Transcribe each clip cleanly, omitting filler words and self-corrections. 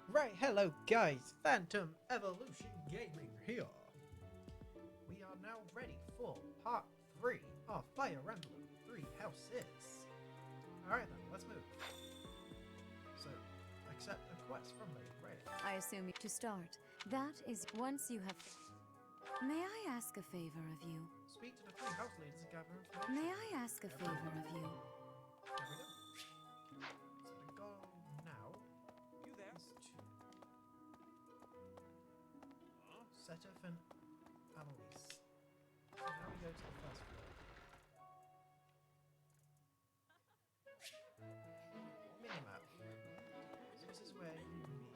Right, hello guys, Phantom Evolution Gaming here. We are now ready for part 3 of Fire Emblem 3 Houses. Alright then, let's move. So, accept a quest from Lady Ray. I assume to start. That is once you have... May I ask a favor of you? Speak to the 3 house leaders and gather information. May I ask a favor of you? There we go. So the goal now You there? is to set off an Annalise. So now we go to the first floor. Minimap. So this is where you meet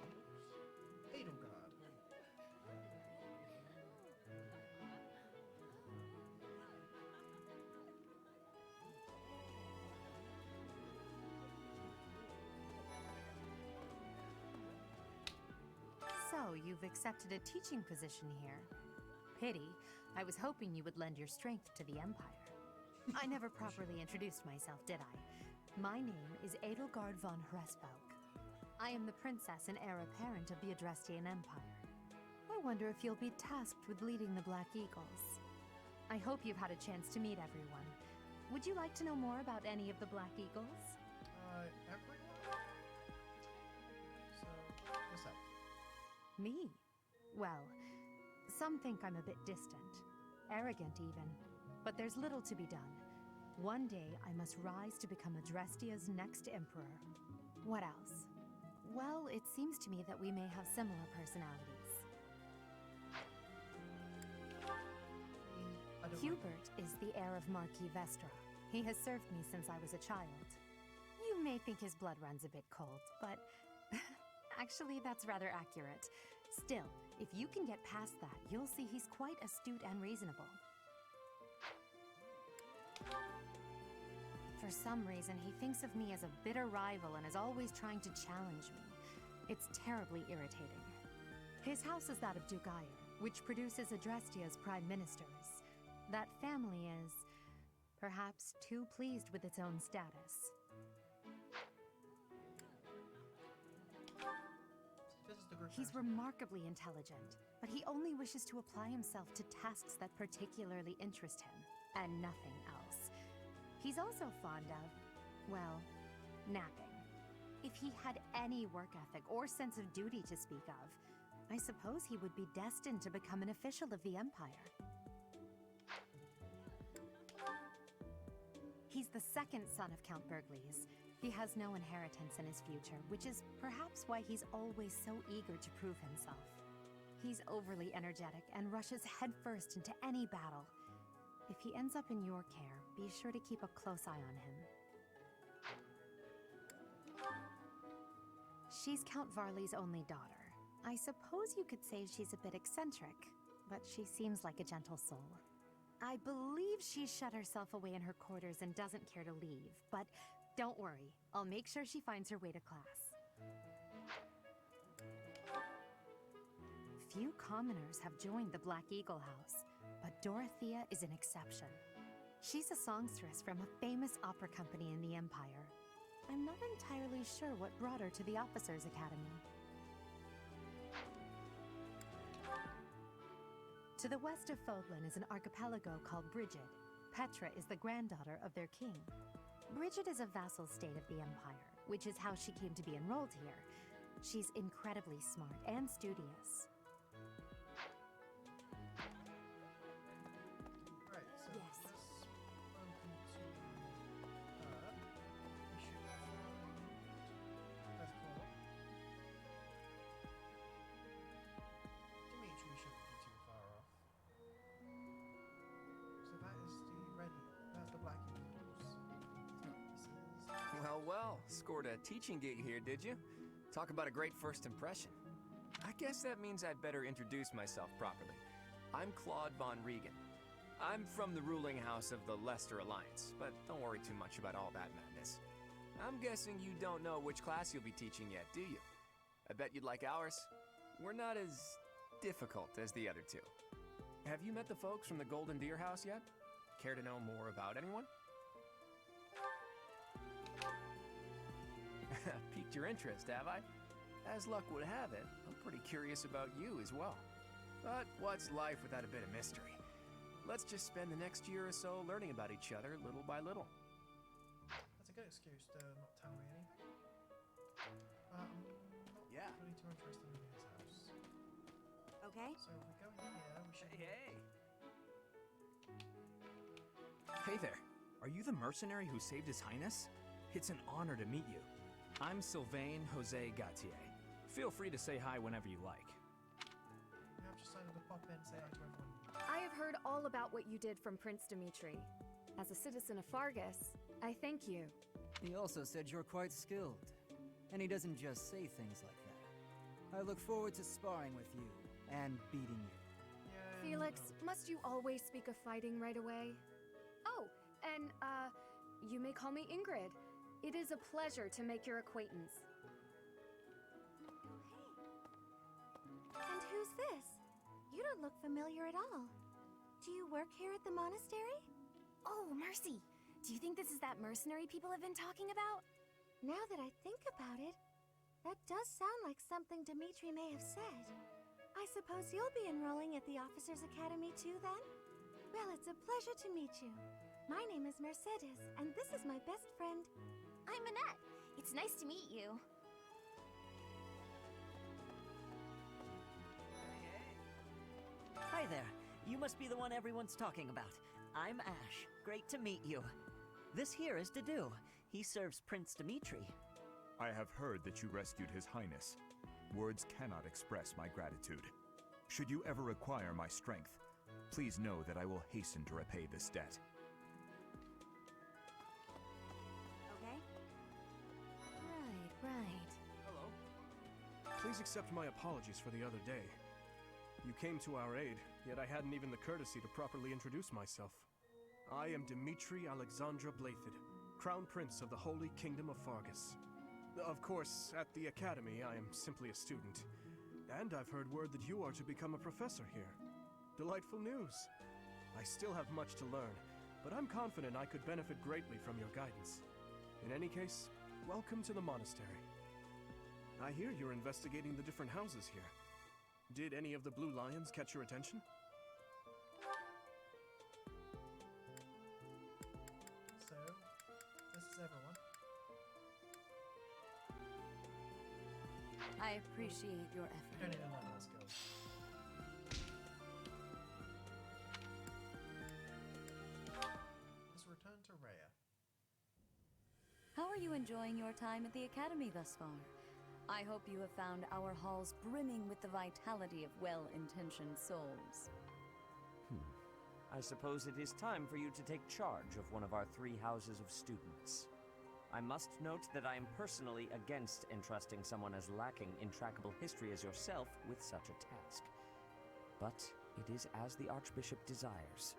Edelgard. So, you've accepted a teaching position here. Pity. I was hoping you would lend your strength to the Empire. I never properly introduced myself, did I? My name is Edelgard von Hresvelk. I am the princess and heir apparent of the Adrestian Empire. I wonder if you'll be tasked with leading the Black Eagles. I hope you've had a chance to meet everyone. Would you like to know more about any of the Black Eagles? Everyone? So, what's up? Me? Well, some think I'm a bit distant, arrogant even, but there's little to be done. One day I must rise to become Adrestia's next emperor. What else? Well, it seems to me that we may have similar personalities. I don't Hubert is the heir of Marquis Vestra. He has served me since I was a child. You may think his blood runs a bit cold, but actually that's rather accurate. Still, if you can get past that, you'll see he's quite astute and reasonable. For some reason, he thinks of me as a bitter rival and is always trying to challenge me. It's terribly irritating. His house is that of Duke Ire, which produces Adrestia's prime ministers. That family is, perhaps, too pleased with its own status. This is the group He's house. remarkably intelligent, but he only wishes to apply himself to tasks that particularly interest him, and nothing else. He's also fond of, well, napping. If he had any work ethic or sense of duty to speak of, I suppose he would be destined to become an official of the Empire. He's the second son of Count Bergliez. He has no inheritance in his future, which is perhaps why he's always so eager to prove himself. He's overly energetic and rushes headfirst into any battle. If he ends up in your care, be sure to keep a close eye on him. She's Count Varley's only daughter. I suppose you could say she's a bit eccentric, but she seems like a gentle soul. I believe she's shut herself away in her quarters and doesn't care to leave, but don't worry, I'll make sure she finds her way to class. Few commoners have joined the Black Eagle House, but Dorothea is an exception. She's a songstress from a famous opera company in the Empire. I'm not entirely sure what brought her to the Officers' Academy. To the west of Fodlan is an archipelago called Brigid. Petra is the granddaughter of their king. Brigid is a vassal state of the Empire, which is how she came to be enrolled here. She's incredibly smart and studious. Right, so Yes. let's spoken to her. We should find... Let's call. Dimitri shouldn't be too far off. So that is that's the Black Eagles. This is... Well, scored a teaching gig here, did you? Talk about a great first impression. I guess that means I'd better introduce myself properly. I'm Claude von Regan. I'm from the ruling house of the Leicester Alliance, but don't worry too much about all that madness. I'm guessing you don't know which class you'll be teaching yet, do you? I bet you'd like ours. We're not as difficult as the other two. Have you met the folks from the Golden Deer House yet? Care to know more about anyone? Piqued your interest, have I? As luck would have it, I'm pretty curious about you as well. But what's life without a bit of mystery? Let's just spend the next year or so learning about each other little by little. That's a good excuse to not tell me anything. I'm not really too interested in his house. Okay. So if we go here, we should... Hey! Hey there. Are you the mercenary who saved His Highness? It's an honor to meet you. I'm Sylvain Jose Gautier. Feel free to say hi whenever you like. We have just decided to pop in and say hi to everyone. I have heard all about what you did from Prince Dimitri. As a citizen of Fargus, I thank you. He also said you're quite skilled. And he doesn't just say things like that. I look forward to sparring with you and beating you. Yeah, Felix, no. must you always speak of fighting right away? Oh, and, you may call me Ingrid. It is a pleasure to make your acquaintance. And who's this? You don't look familiar at all. Do you work here at the monastery? Oh, Mercy! Do you think this is that mercenary people have been talking about? Now that I think about it, that does sound like something Dimitri may have said. I suppose you'll be enrolling at the Officers' Academy too, then? Well, it's a pleasure to meet you. My name is Mercedes, and this is my best friend. I'm Annette. It's nice to meet you. Hi there. You must be the one everyone's talking about. I'm Ash. Great to meet you. This here is Dedu. He serves Prince Dimitri. I have heard that you rescued His Highness. Words cannot express my gratitude. Should you ever require my strength, please know that I will hasten to repay this debt. Okay? Right. Hello. Please accept my apologies for the other day. You came to our aid, yet I hadn't even the courtesy to properly introduce myself. I am Dimitri Alexandra Blathid, Crown Prince of the Holy Kingdom of Fargus. Of course, at the Academy, I am simply a student. And I've heard word that you are to become a professor here. Delightful news. I still have much to learn, but I'm confident I could benefit greatly from your guidance. In any case, welcome to the monastery. I hear you're investigating the different houses here. Did any of the blue lions catch your attention? So, this is everyone. I appreciate your You effort. don't need to learn that skill. Let's return to Rhea. How are you enjoying your time at the Academy thus far? I hope you have found our halls brimming with the vitality of well-intentioned souls. I suppose it is time for you to take charge of one of our 3 houses of students. I must note that I am personally against entrusting someone as lacking in trackable history as yourself with such a task. But it is as the Archbishop desires.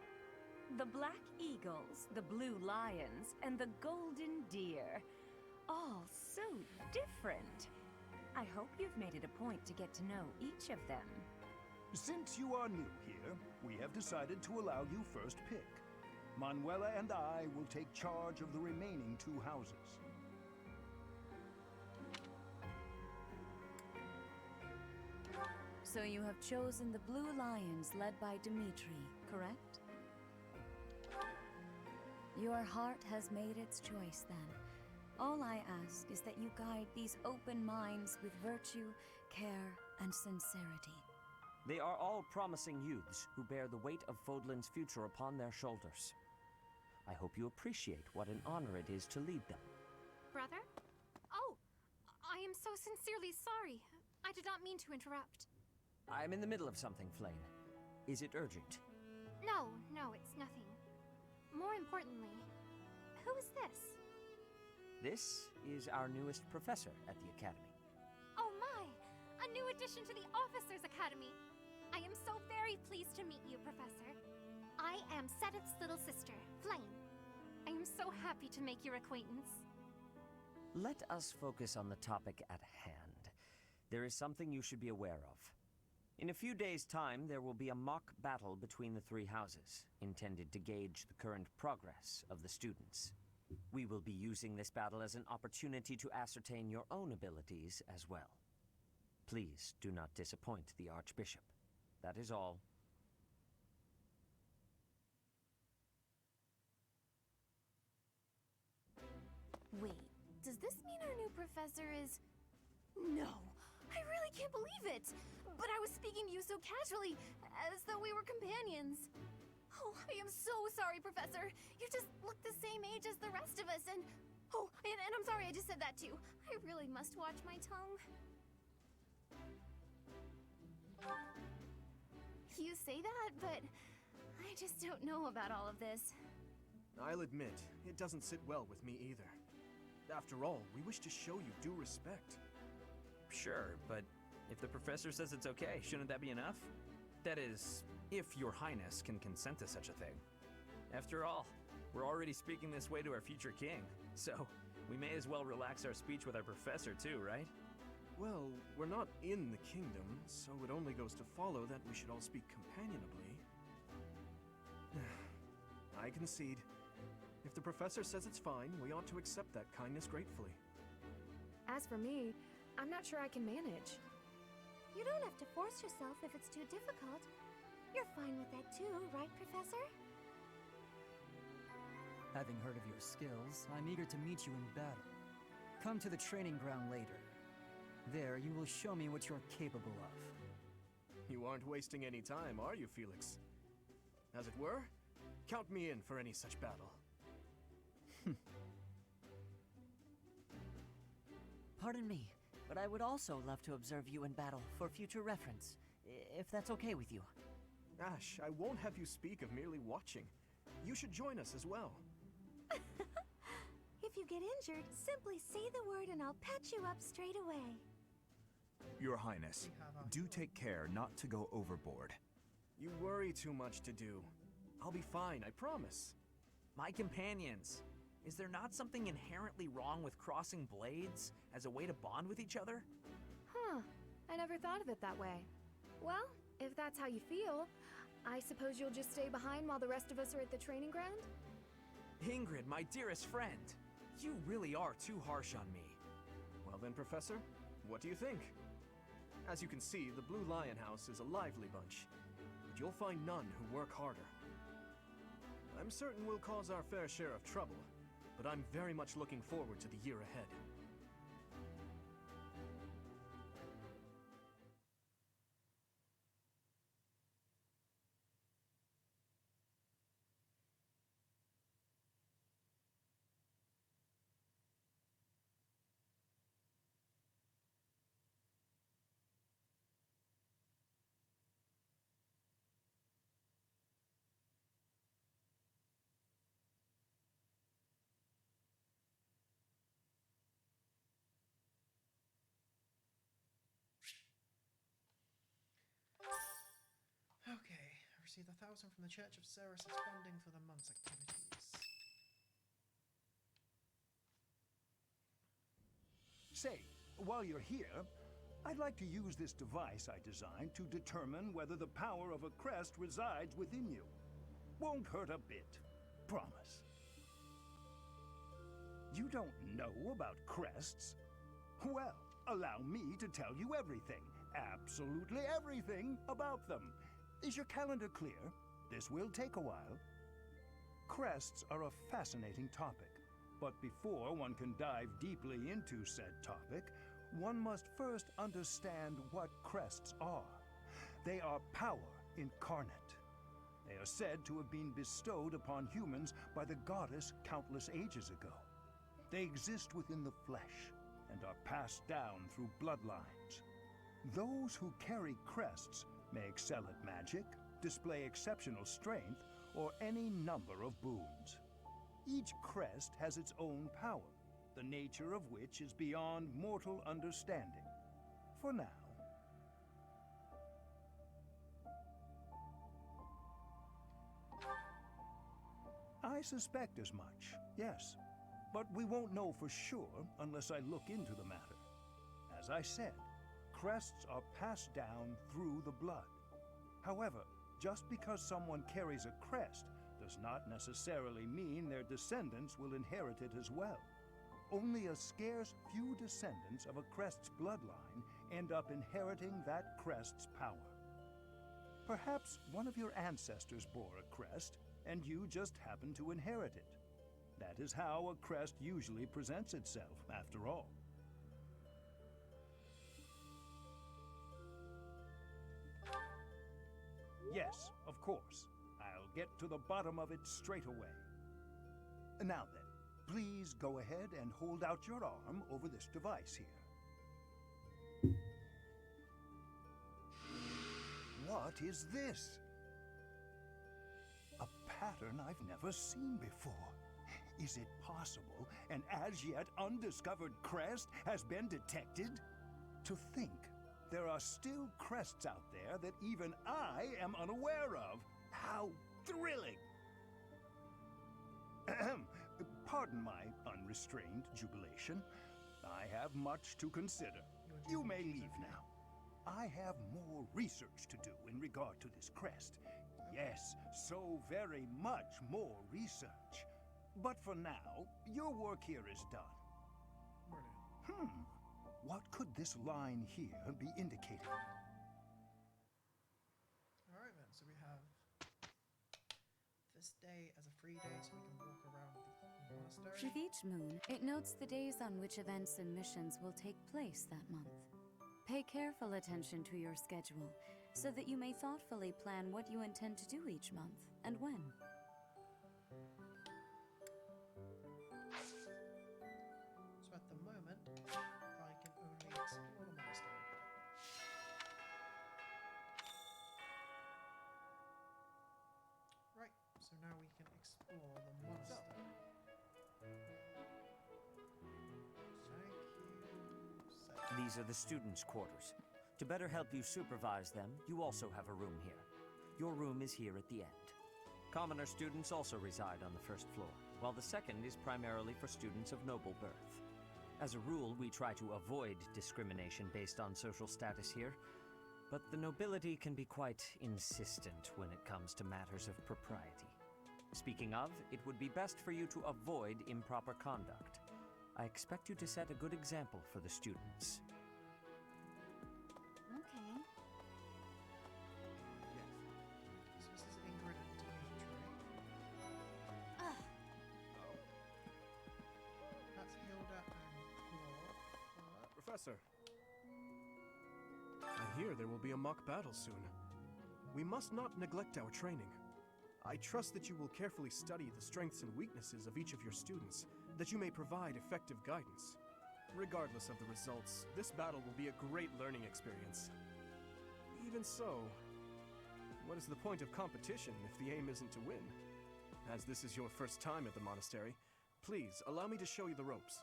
The Black Eagles, the Blue Lions, and the Golden Deer. All so different. I hope you've made it a point to get to know each of them. Since you are new here, we have decided to allow you first pick. Manuela and I will take charge of the remaining 2 houses. So you have chosen the Blue Lions led by Dimitri, correct? Your heart has made its choice then. All I ask is that you guide these open minds with virtue, care, and sincerity. They are all promising youths who bear the weight of Fodlan's future upon their shoulders. I hope you appreciate what an honor it is to lead them. Brother? Oh, I am so sincerely sorry. I did not mean to interrupt. I'm in the middle of something, Flame. Is it urgent? No, it's nothing. More importantly, who is this? This is our newest professor at the Academy. Oh my! A new addition to the Officers' Academy! I am so very pleased to meet you, Professor. I am Sedith's little sister, Flame. I am so happy to make your acquaintance. Let us focus on the topic at hand. There is something you should be aware of. In a few days' time, there will be a mock battle between the 3 houses, intended to gauge the current progress of the students. We will be using this battle as an opportunity to ascertain your own abilities as well. Please do not disappoint the Archbishop. That is all. Wait, does this mean our new professor is... No! I really can't believe it! But I was speaking to you so casually, as though we were companions. Oh, I am so sorry, Professor. You just look the same age as the rest of us, and... Oh, and I'm sorry I just said that too. I really must watch my tongue. You say that, but I just don't know about all of this. I'll admit, it doesn't sit well with me either. After all, we wish to show you due respect. Sure, but if the professor says it's okay, shouldn't that be enough? That is, if your highness can consent to such a thing. After all, we're already speaking this way to our future king, so we may as well relax our speech with our professor too, right? Well, we're not in the kingdom, so it only goes to follow that we should all speak companionably. I concede. If the professor says it's fine, we ought to accept that kindness gratefully. As for me, I'm not sure I can manage. You don't have to force yourself if it's too difficult. You're fine with that too, right, Professor? Having heard of your skills, I'm eager to meet you in battle. Come to the training ground later. There, you will show me what you're capable of. You aren't wasting any time, are you, Felix? As it were, count me in for any such battle. Pardon me, but I would also love to observe you in battle for future reference, if that's okay with you. Ash, I won't have you speak of merely watching. You should join us as well. If you get injured, simply say the word and I'll patch you up straight away. Your Highness, do take care not to go overboard. You worry too much to do. I'll be fine, I promise. My companions, is there not something inherently wrong with crossing blades as a way to bond with each other? Huh, I never thought of it that way. Well, if that's how you feel, I suppose you'll just stay behind while the rest of us are at the training ground? Ingrid, my dearest friend, you really are too harsh on me. Well then, Professor, what do you think? As you can see, the Blue Lion House is a lively bunch, but you'll find none who work harder. I'm certain we'll cause our fair share of trouble, but I'm very much looking forward to the year ahead. Okay, I received 1,000 from the Church of Ceres as funding for the month's activities. Say, while you're here, I'd like to use this device I designed to determine whether the power of a crest resides within you. Won't hurt a bit. Promise. You don't know about crests? Well, allow me to tell you everything, absolutely everything about them. Is your calendar clear? This will take a while. Crests are a fascinating topic, but before one can dive deeply into said topic, one must first understand what crests are. They are power incarnate. They are said to have been bestowed upon humans by the goddess countless ages ago. They exist within the flesh and are passed down through bloodlines. Those who carry crests may excel at magic, display exceptional strength, or any number of boons. Each crest has its own power, the nature of which is beyond mortal understanding. For now. I suspect as much, yes. But we won't know for sure unless I look into the matter. As I said, crests are passed down through the blood. However, just because someone carries a crest does not necessarily mean their descendants will inherit it as well. only a scarce few descendants of a crest's bloodline end up inheriting that crest's power. Perhaps one of your ancestors bore a crest, and you just happen to inherit it. That is how a crest usually presents itself, after all. Yes, of course. I'll get to the bottom of it straight away. Now then, please go ahead and hold out your arm over this device here. What is this? A pattern I've never seen before. Is it possible an as yet undiscovered crest has been detected? To think there are still crests out there that even I am unaware of. How thrilling! Ahem. Pardon my unrestrained jubilation. I have much to consider. You may leave now. I have more research to do in regard to this crest. Yes, so very much more research. But for now, your work here is done. What could this line here be indicating? Alright then, so we have this day as a free day so we can walk around the monastery. With each moon, it notes the days on which events and missions will take place that month. Pay careful attention to your schedule, so that you may thoughtfully plan what you intend to do each month, and when. So at the moment, I can only explore the monastery. Right, so now we can explore the monastery. These are the students' quarters. To better help you supervise them, you also have a room here. Your room is here at the end. Commoner students also reside on the first floor, while the second is primarily for students of noble birth. As a rule, we try to avoid discrimination based on social status here, but the nobility can be quite insistent when it comes to matters of propriety. Speaking of, it would be best for you to avoid improper conduct. I expect you to set a good example for the students. Okay. So this is Ingrid and Dimitri. That's Hilda and Claude. Professor, I hear there will be a mock battle soon. We must not neglect our training. I trust that you will carefully study the strengths and weaknesses of each of your students, that you may provide effective guidance. Regardless of the results, this battle will be a great learning experience. Even so, what is the point of competition if the aim isn't to win? As this is your first time at the monastery, please allow me to show you the ropes.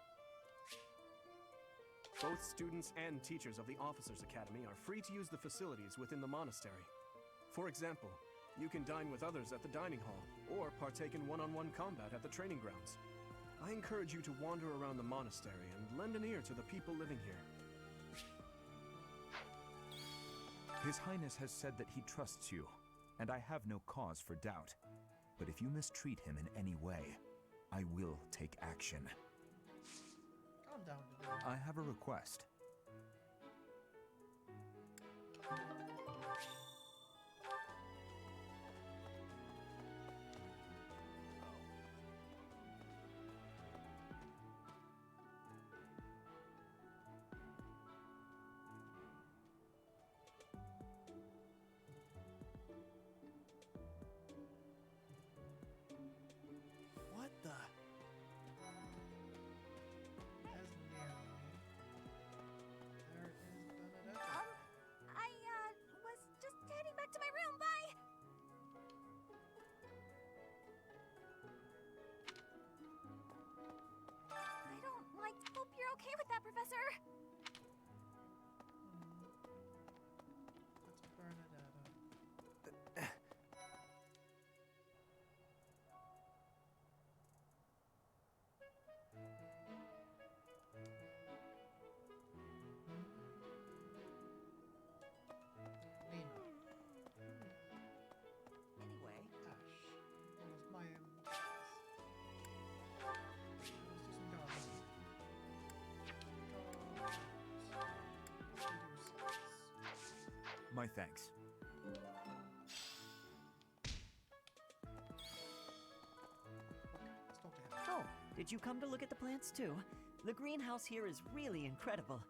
Both students and teachers of the Officers' Academy are free to use the facilities within the monastery. For example, you can dine with others at the dining hall, or partake in one-on-one combat at the training grounds. I encourage you to wander around the monastery and lend an ear to the people living here. His Highness has said that he trusts you, and I have no cause for doubt. But if you mistreat him in any way, I will take action. Calm down, I have a request. What the? There's Nearly. My thanks. Let's talk to him. Oh, did you come to look at the plants too? The greenhouse here is really incredible.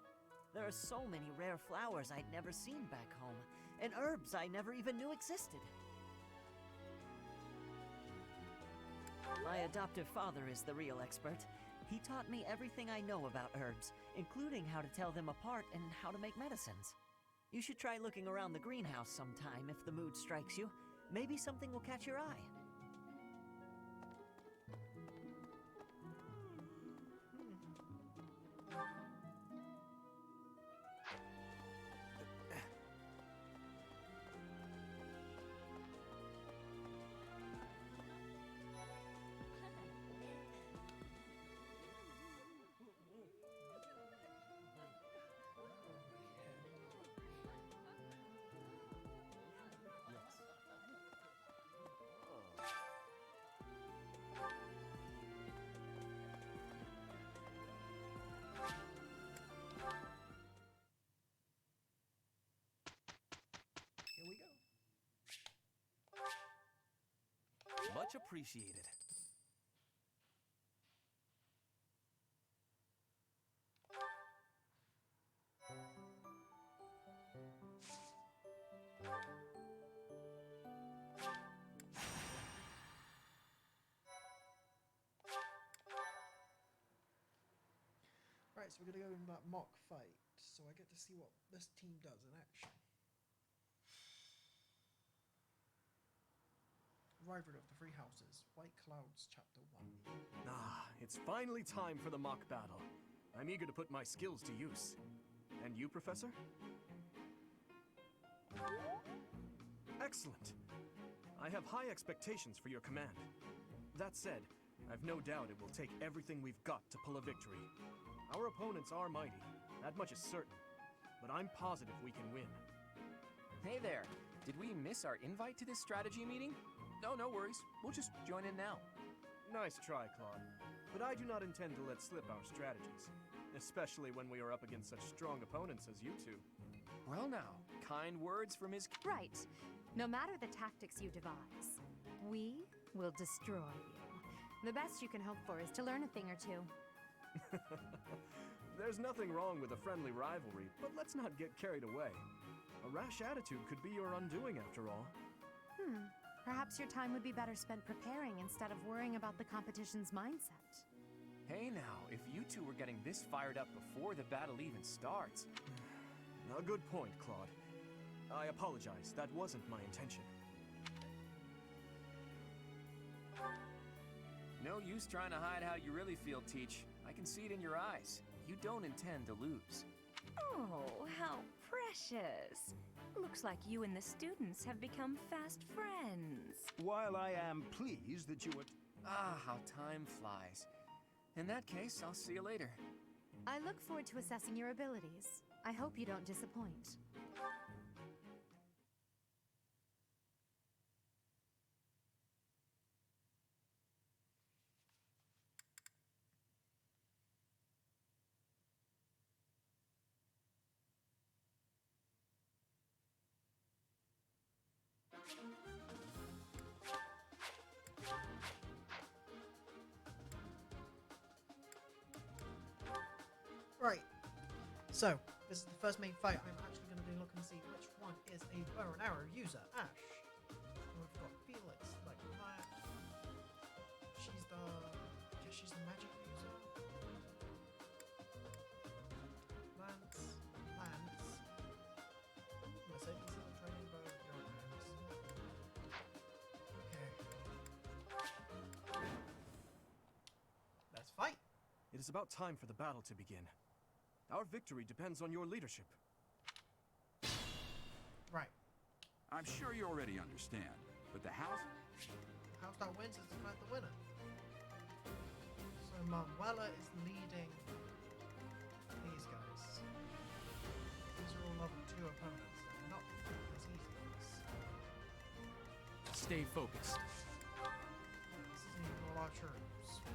There are so many rare flowers I'd never seen back home, and herbs I never even knew existed. My adoptive father is the real expert. He taught me everything I know about herbs, including how to tell them apart and how to make medicines. You should try looking around the greenhouse sometime if the mood strikes you. Maybe something will catch your eye. Here we go. Much appreciated. Right, so we're gonna go in that mock fight, so I get to see what this team does in action. Rivalry of the Three Houses, White Clouds, Chapter 1. Ah, it's finally time for the mock battle. I'm eager to put my skills to use. And you, Professor? Excellent. I have high expectations for your command. That said, I've no doubt it will take everything we've got to pull a victory. Our opponents are mighty, that much is certain. But I'm positive we can win. Hey there. Did we miss our invite to this strategy meeting? No, no worries. We'll just join in now. Nice try, Claude. But I do not intend to let slip our strategies. Especially when we are up against such strong opponents as you two. Well now, kind words from his... Right. No matter the tactics you devise, we will destroy you. The best you can hope for is to learn a thing or two. There's nothing wrong with a friendly rivalry, but let's not get carried away. A rash attitude could be your undoing after all. Perhaps your time would be better spent preparing instead of worrying about the competition's mindset. Hey now, if you two were getting this fired up before the battle even starts... A good point, Claude. I apologize, that wasn't my intention. No use trying to hide how you really feel, Teach. I can see it in your eyes. You don't intend to lose. Oh, how precious. Looks like you and the students have become fast friends. While I am pleased that you would... Ah, how time flies. In that case, I'll see you later. I look forward to assessing your abilities. I hope you don't disappoint. Right. So, this is the first main fight. I'm actually going to be looking to see which one is a bow and arrow user. Ash. And we've got Felix, like that. She's the... I guess she's the magic user. Lance. Mercedes is the training bow. You're an axe. Okay. Let's fight. It is about time for the battle to begin. Our victory depends on your leadership. Right. I'm sure you already understand, but the house that wins is about the winner. So Manuela is leading these guys. These are all level 2 opponents. They're not as easy as this. Stay focused. This isn't even all our troops.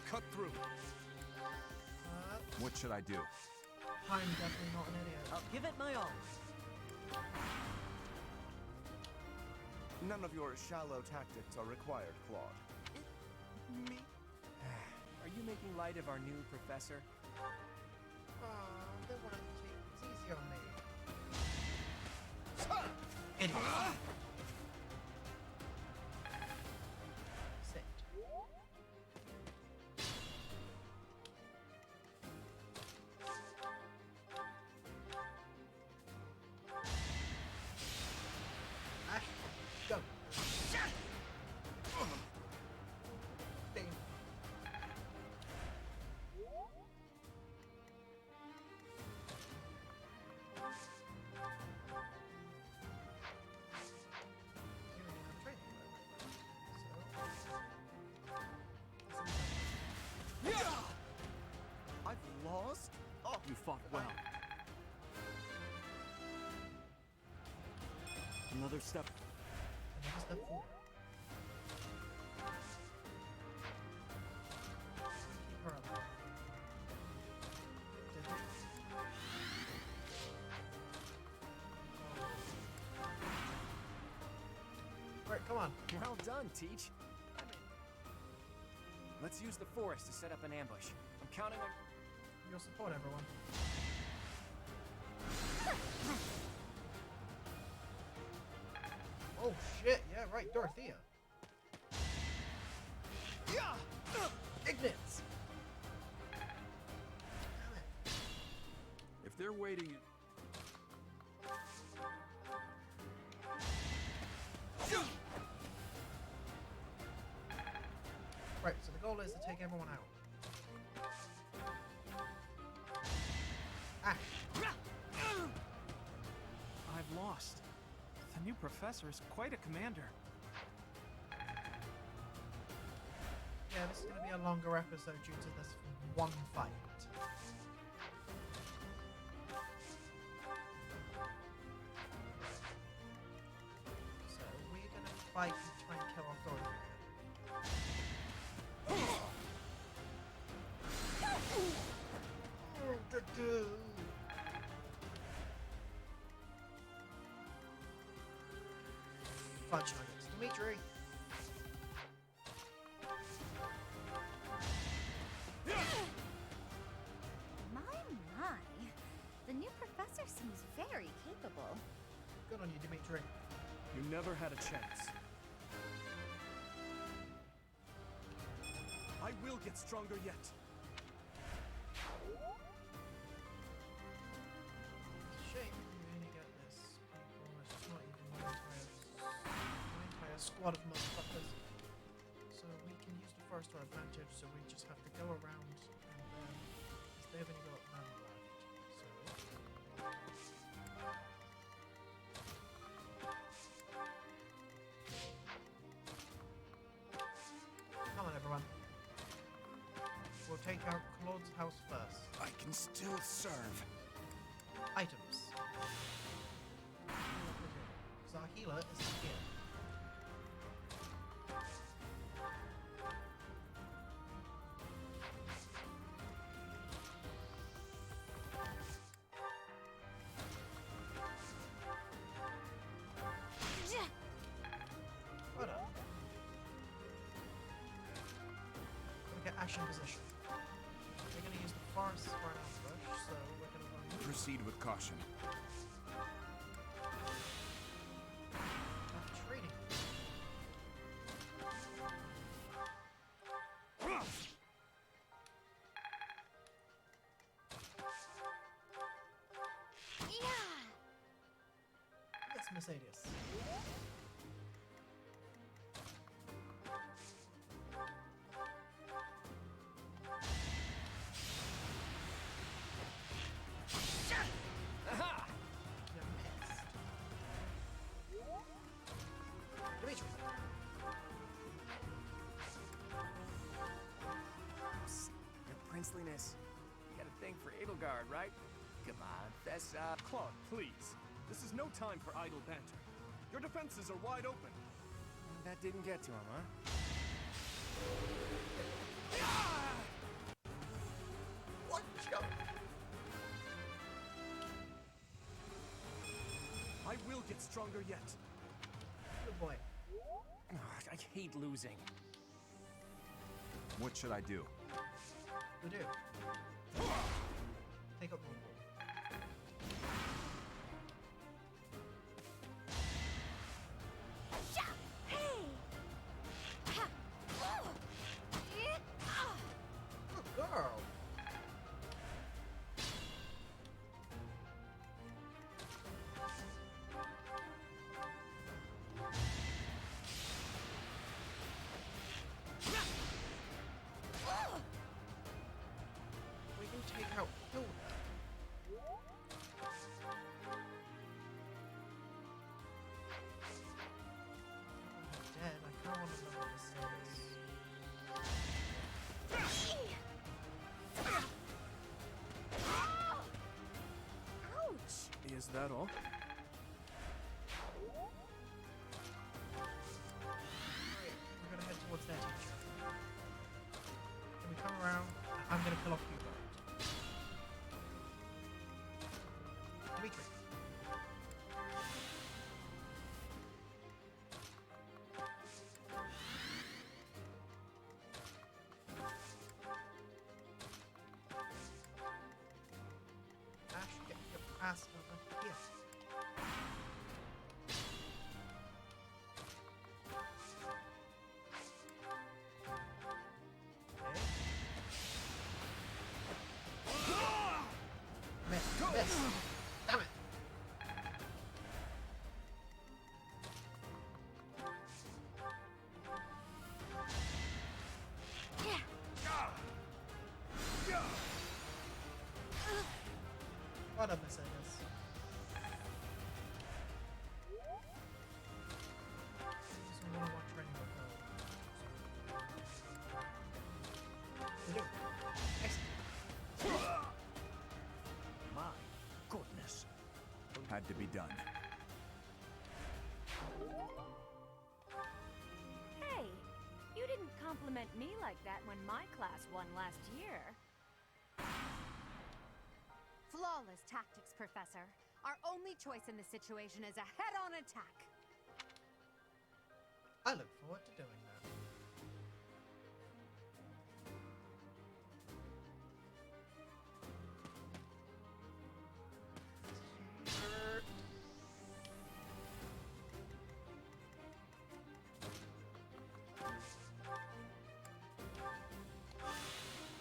cut through. What should I do? I'm definitely not an idiot. I'll give it my all. None of your shallow tactics are required, Claude. Me? Are you making light of our new professor? They want to take it easy on me. Idiot. Sit. Ash, go. Damn. I've lost? Oh, You fought well. Another step. Another step forward. Keep her alive. Alright, come on. Well done, Teach. Let's use the forest to set up an ambush. I'm counting on your support, everyone. Oh shit, yeah, right, Dorothea. Yeah! Ignitz! If they're waiting... Right, so the goal is to take everyone out. Ash! I've lost. The new professor is quite a commander. Yeah, this is going to be a longer episode due to this one fight. So we're going to fight and try and kill our Dorothea. Fudge nuggets. Dimitri! My. The new professor seems very capable. Good on you, Dimitri. You never had a chance. I will get stronger yet. Shame you only get this. People, it's just not even an entire squad of motherfuckers. So we can use the forest to our advantage, so we just have to go around and then because they've only got none left. So come on everyone. We'll take out Claude's house first. I can still serve. Items. Because our healer is here. Well done. Gonna get Ash in position. We're gonna use the forest for an ambush, so we're gonna run. Proceed with caution. Trading. Yes, Mercedes. Aha! You missed. Dimitri. Psst, your princeliness. You got a thing for Edelgard, right? Come on, fess up. Claude, please. This is no time for idle banter. Your defenses are wide open. That didn't get to him, huh? Get stronger yet. Good boy. I hate losing. What should I do? We do. Take up the ball. Good girl. We can take out Hilda. Dead. I kind of want to know what this is. Ouch! Is that all? Alright, we're gonna head towards that teacher. Can we come around? I'm gonna kill off you guys. Dimitri. Ash, get your ass over here. Miss. Damn it. What a Mercedes. Doesn't want to watch training with her. They do. Excellent. My goodness. Had to be done. Hey, you didn't compliment me like that when my class won last year. Flawless tactics, Professor. Our only choice in this situation is a head-on attack. I look forward to doing that.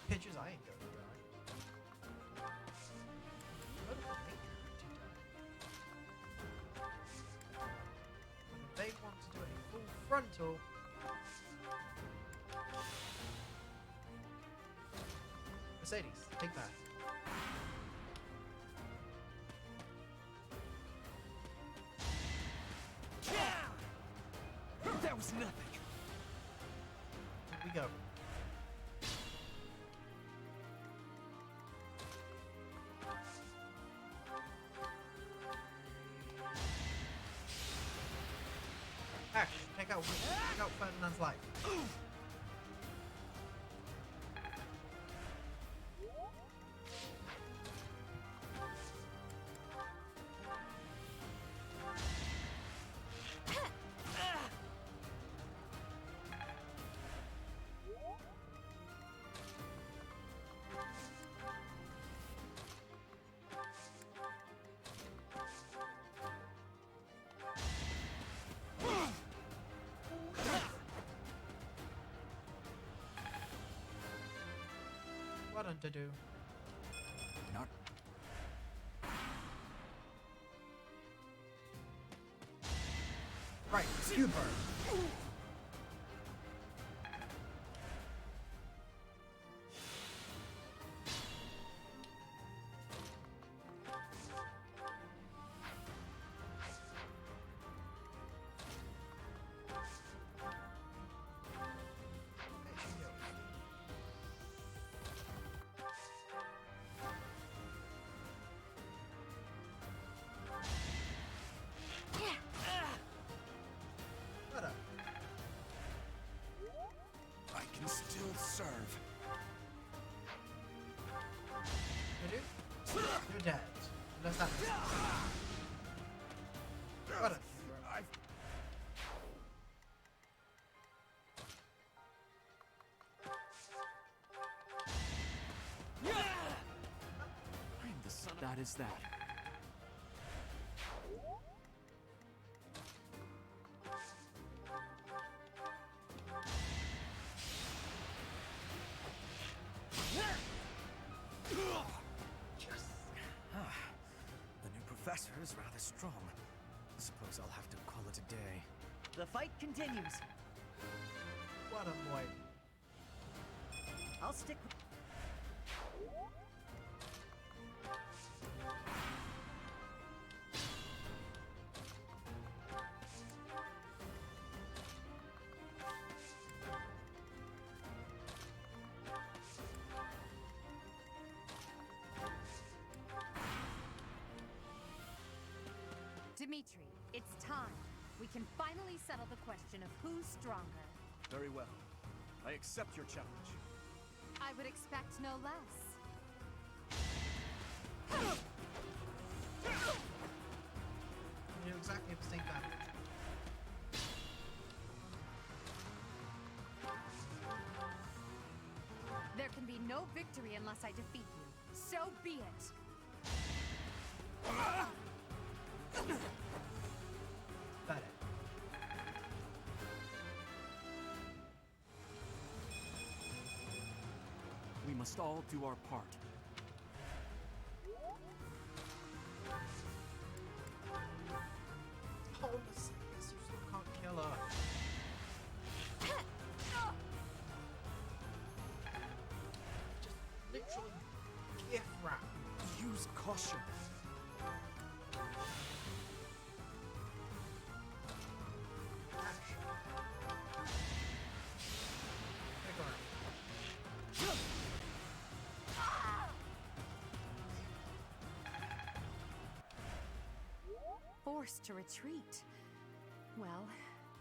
Pitches I ain't going to die. What a great character to die. And if they want to do a full frontal. Mercedes, take that. That was nothing. Here we go. Ash, take out Ferdinand's life. What to do? Not. Right, Scuba. I can still serve. You do? You're dead. Unless that makes sense. What a I am the son of... That is that. The new professor is rather strong. Suppose I'll have to call it a day. The fight continues. What a boy. I'll stick with... Dimitri, it's time. We can finally settle the question of who's stronger. Very well. I accept your challenge. I would expect no less. We knew exactly at the same time. There can be no victory unless I defeat you. So be it. Got it. We must all do our part. Oh, Mercedes, you still can't kill her. Just literally gift wrap. Use caution. Forced to retreat. Well,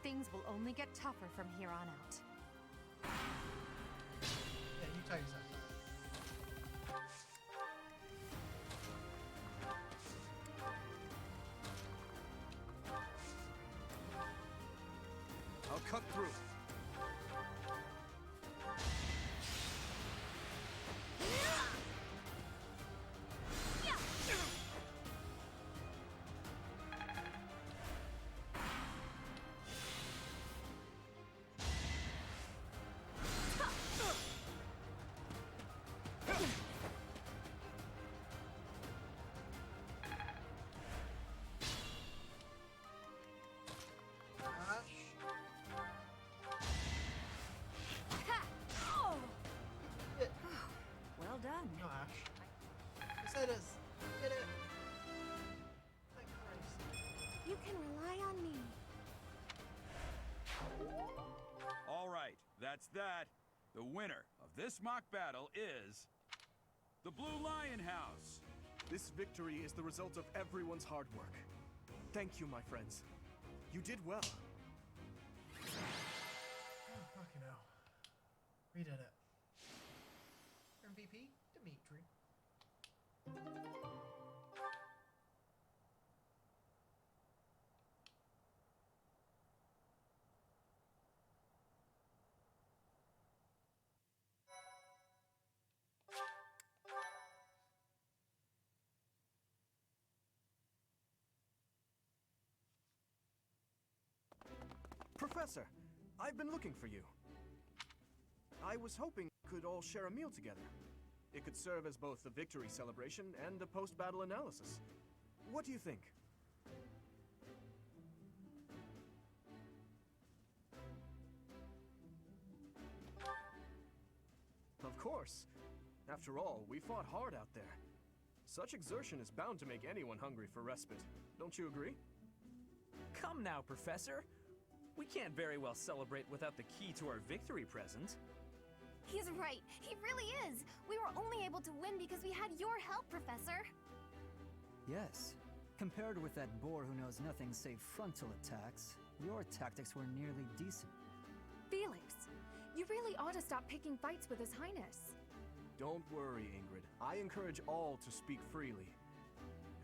things will only get tougher from here on out. Yeah, you tell yourself. I'll cut through. Well done. No, Ash. Yes, it is. Get it. Thank Christ. You can rely on me. All right, that's that. The winner of this mock battle is the Blue Lion House. This victory is the result of everyone's hard work. Thank you, my friends. You did well. Oh, fucking hell. We did it. MVP, Dimitri. Professor, I've been looking for you. I was hoping we could all share a meal together. It could serve as both a victory celebration and a post-battle analysis. What do you think? Of course. After all, we fought hard out there. Such exertion is bound to make anyone hungry for respite. Don't you agree? Come now, Professor. We can't very well celebrate without the key to our victory present. He's right. He really is. We were only able to win because we had your help, Professor. Yes. Compared with that boar who knows nothing save frontal attacks, your tactics were nearly decent. Felix, you really ought to stop picking fights with His Highness. Don't worry, Ingrid. I encourage all to speak freely.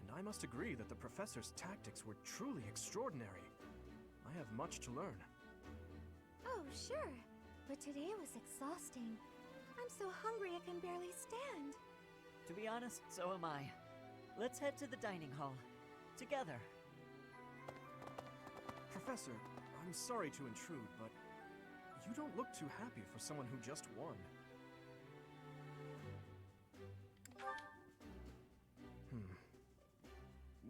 And I must agree that the professor's tactics were truly extraordinary. I have much to learn. Oh, sure. But today was exhausting. I'm so hungry I can barely stand. To be honest, so am I. Let's head to the dining hall. Together. Professor, I'm sorry to intrude, but you don't look too happy for someone who just won.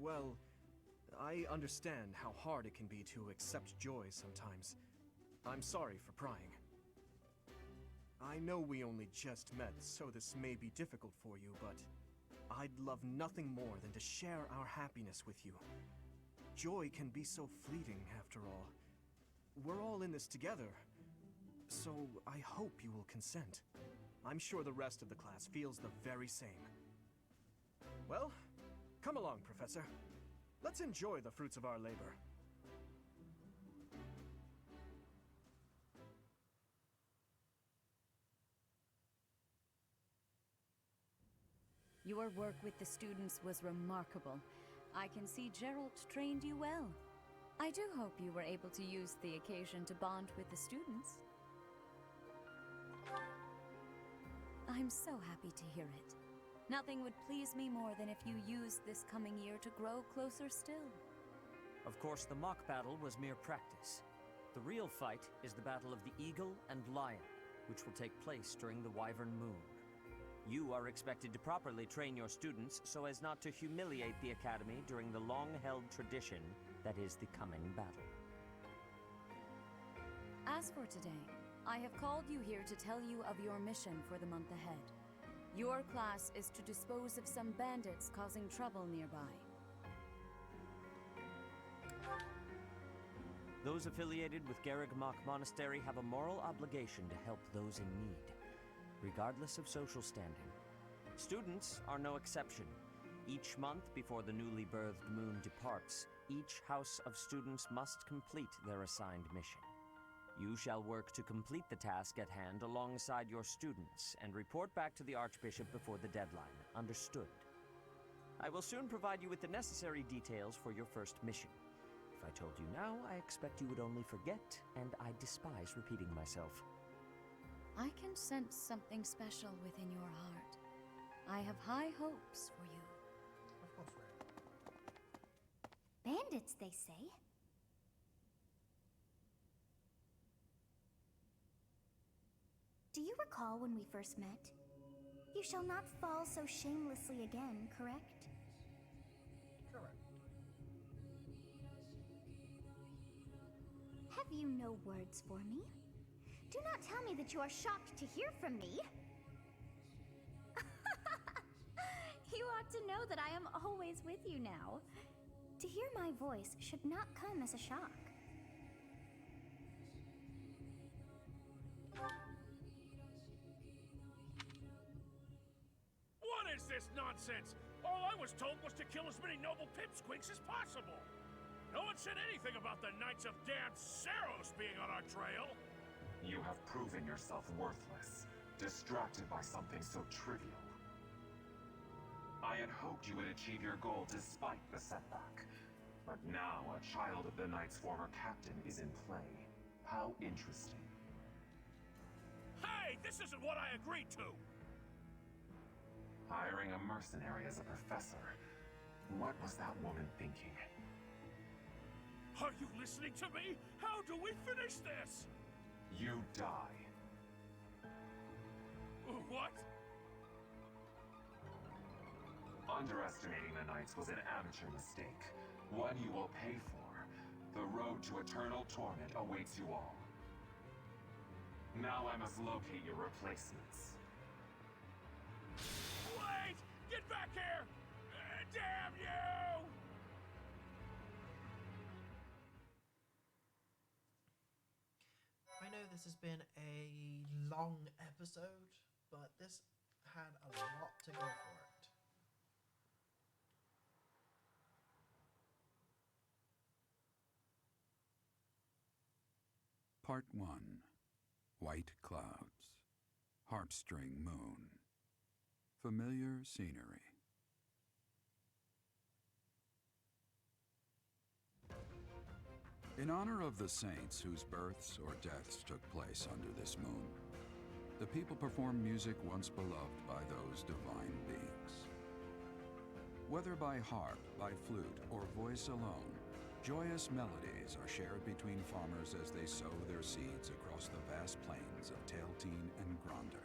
Well, I understand how hard it can be to accept joy sometimes. I'm sorry for prying. I know we only just met, so this may be difficult for you, but I'd love nothing more than to share our happiness with you. Joy can be so fleeting, after all. We're all in this together, so I hope you will consent. I'm sure the rest of the class feels the very same. Well, come along, Professor. Let's enjoy the fruits of our labor. Your work with the students was remarkable. I can see Gerald trained you well. I do hope you were able to use the occasion to bond with the students. I'm so happy to hear it. Nothing would please me more than if you used this coming year to grow closer still. Of course, the mock battle was mere practice. The real fight is the battle of the Eagle and Lion, which will take place during the Wyvern Moon. You are expected to properly train your students so as not to humiliate the Academy during the long-held tradition that is the coming battle. As for today, I have called you here to tell you of your mission for the month ahead. Your class is to dispose of some bandits causing trouble nearby. Those affiliated with Garrigmach Monastery have a moral obligation to help those in need, regardless of social standing. Students are no exception. Each month before the newly birthed moon departs, each house of students must complete their assigned mission. You shall work to complete the task at hand alongside your students and report back to the Archbishop before the deadline. Understood? I will soon provide you with the necessary details for your first mission. If I told you now, I expect you would only forget, and I despise repeating myself. I can sense something special within your heart. I have high hopes for you. Of course, Ray. Bandits, they say. Do you recall when we first met? You shall not fall so shamelessly again, correct? Correct. Have you no words for me? Do not tell me that you are shocked to hear from me. You ought to know that I am always with you now. To hear my voice should not come as a shock. What is this nonsense? All I was told was to kill as many noble pipsqueaks as possible. No one said anything about the Knights of Dan Saros being on our trail. You have proven yourself worthless, distracted by something so trivial. I had hoped you would achieve your goal despite the setback. But now a child of the Knight's former captain is in play. How interesting. Hey, this isn't what I agreed to! Hiring a mercenary as a professor. What was that woman thinking? Are you listening to me? How do we finish this? You die. What? Underestimating the Knights was an amateur mistake. One you will pay for. The road to eternal torment awaits you all. Now I must locate your replacements. Wait! Get back here! Damn you! I know this has been a long episode, but this had a lot to go for it. Part 1. White Clouds. Heartstring Moon. Familiar scenery. In honor of the saints whose births or deaths took place under this moon, the people perform music once beloved by those divine beings. Whether by harp, by flute, or voice alone, joyous melodies are shared between farmers as they sow their seeds across the vast plains of Tailteen and Gronder.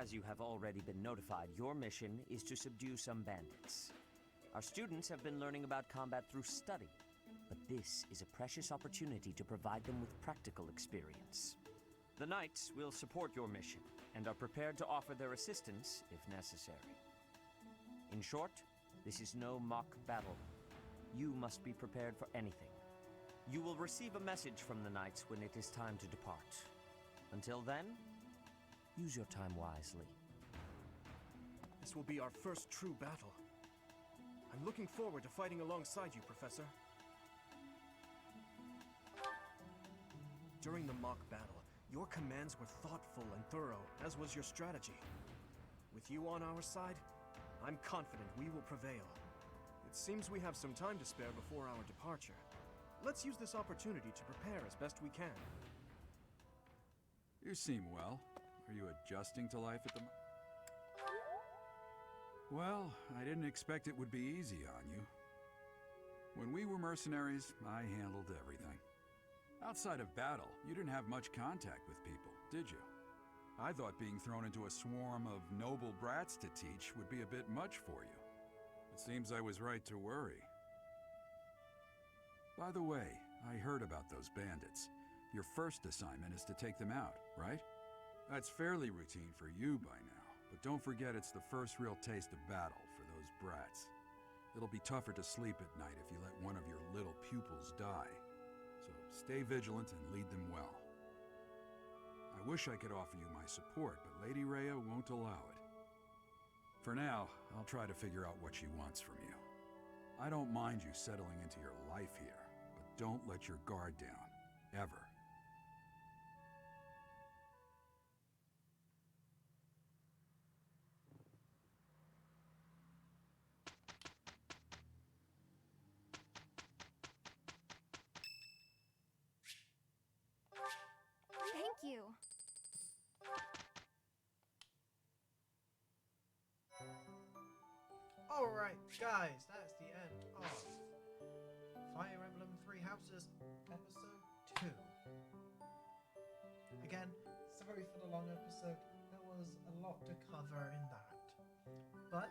As you have already been notified, your mission is to subdue some bandits. Our students have been learning about combat through study, but this is a precious opportunity to provide them with practical experience. The Knights will support your mission, and are prepared to offer their assistance if necessary. In short, this is no mock battle. You must be prepared for anything. You will receive a message from the Knights when it is time to depart. Until then, use your time wisely. This will be our first true battle. I'm looking forward to fighting alongside you, Professor. During the mock battle, your commands were thoughtful and thorough, as was your strategy. With you on our side, I'm confident we will prevail. It seems we have some time to spare before our departure. Let's use this opportunity to prepare as best we can. You seem well. Are you adjusting to life at the moment? Well, I didn't expect it would be easy on you. When we were mercenaries, I handled everything. Outside of battle, you didn't have much contact with people, did you? I thought being thrown into a swarm of noble brats to teach would be a bit much for you. It seems I was right to worry. By the way, I heard about those bandits. Your first assignment is to take them out, right? That's fairly routine for you by now, but don't forget it's the first real taste of battle for those brats. It'll be tougher to sleep at night if you let one of your little pupils die. So stay vigilant and lead them well. I wish I could offer you my support, but Lady Rhea won't allow it. For now, I'll try to figure out what she wants from you. I don't mind you settling into your life here, but don't let your guard down, ever. Thank you. Alright, guys, that's the end of Fire Emblem Three Houses Episode 2. Again, sorry for the long episode. There was a lot to cover in that. But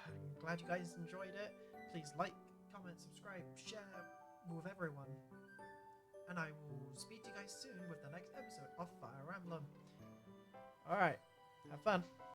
I'm glad you guys enjoyed it. Please like, comment, subscribe, share with everyone. And I will speak to you guys soon with the next episode of Fire Emblem. Alright, have fun.